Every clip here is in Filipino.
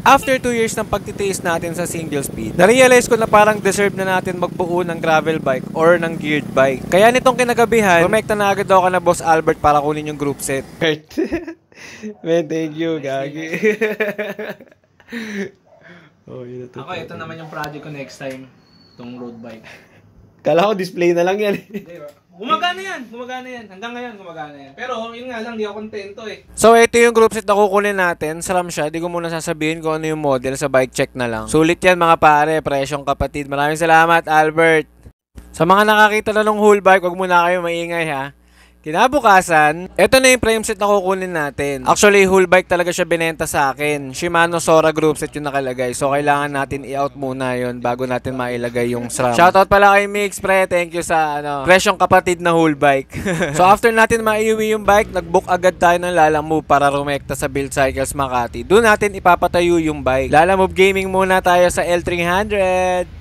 After 2 years ng pagtitiis natin sa single speed, na-realize ko na parang deserve na natin magbuo ng gravel bike or ng geared bike. Kaya nitong kinagabihan, rumekta na agad ako na Boss Albert para kunin yung group set. Man, thank you, Gagi. Oh, yun Ako, ito naman yung project ko next time. Itong road bike. Kala ko display na lang yan. Gumagana yan. Hanggang ngayon, gumagana yan. Pero, yun nga lang, di ako kontento eh. So, ito yung group set na kukunin natin. Saram siya. Di ko muna sasabihin kung ano yung model. Sa bike check na lang. Sulit yan mga pare. Presyong kapatid. Maraming salamat, Albert. Sa mga nakakita na ng whole bike, wag muna kayo maingay ha. Kinabukasan, ito na yung frame set na kukunin natin. Actually, whole bike talaga siya binenta sa akin. Shimano Sora group set yung nakalagay. So, kailangan natin i-out muna yon bago natin mailagay yung SRAM. Shoutout pala kay Mix, pre. Thank you sa presyong kapatid na whole bike. So, after natin maiuwi yung bike, nag-book agad tayo ng Lalamove para rumekta sa Build Cycles Makati. Doon natin ipapatayo yung bike. Lalamove Gaming muna tayo sa L300.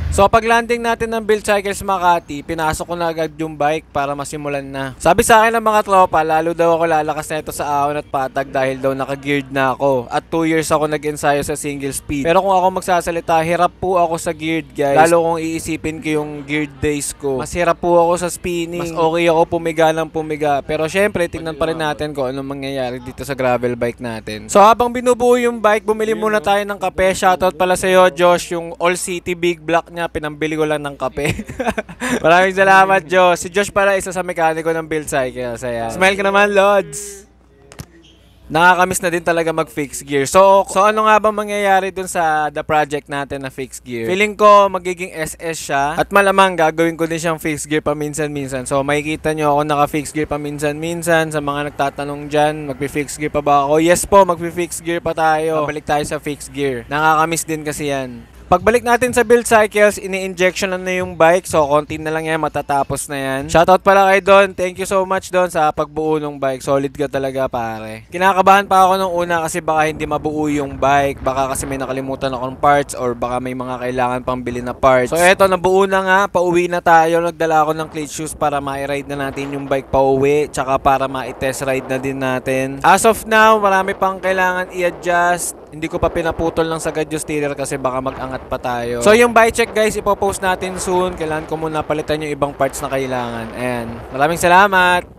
So pag landing natin ng Build Cycles Makati, pinasok ko na agad yung bike para masimulan na. Sabi sa akin ng mga tropa, lalo daw ako lalakas na ito sa ahon at patag dahil daw naka-geared na ako. At 2 years ako nag-ensayo sa single speed. Pero kung ako magsasalita, hirap po ako sa geared guys. Lalo kung iisipin ko yung geared days ko. Mas hirap po ako sa spinning. Mas okay ako pumiga ng pumiga. Pero syempre, tingnan pa rin natin kung anong mangyayari dito sa gravel bike natin. So habang binubuo yung bike, bumili muna tayo ng kape. Shoutout pala sa'yo Josh, yung All City Big Black niya. Pinambili ko lang ng kape. Maraming salamat, Josh. Si Josh pala isa sa mekaniko ng Build Cycles. Ayan. Smile ka naman, Lods. Nakakamiss na din talaga mag-fix gear. So ano nga bang mangyayari dun sa the project natin na fix gear? Feeling ko magiging SS siya. At malamang gagawin ko din siyang fix gear paminsan-minsan. So makikita nyo ako naka-fix gear paminsan-minsan. Sa mga nagtatanong dyan, magpi-fix gear pa ba ako? Yes po, magpi-fix gear pa tayo. Babalik tayo sa fix gear. Nakakamiss din kasi yan. Pagbalik natin sa Build Cycles, ini-injection na yung bike. So, konti na lang yan, matatapos na yan. Shoutout pala kay Don. Thank you so much, Don, sa pagbuo ng bike. Solid ka talaga, pare. Kinakabahan pa ako nung una kasi baka hindi mabuo yung bike. Baka kasi may nakalimutan akong parts or baka may mga kailangan pang bili na parts. So, eto, nabuo na nga. Pauwi na tayo. Nagdala ako ng cleat shoes para ma-ride na natin yung bike pauwi. Tsaka para ma-test ride na din natin. As of now, marami pang kailangan i-adjust. Hindi ko pa pinaputol ng sagad yung steerer kasi baka mag-angat pa tayo. So yung bike check guys, ipopost natin soon. Kailangan ko muna palitan yung ibang parts na kailangan. Ayan. Maraming salamat!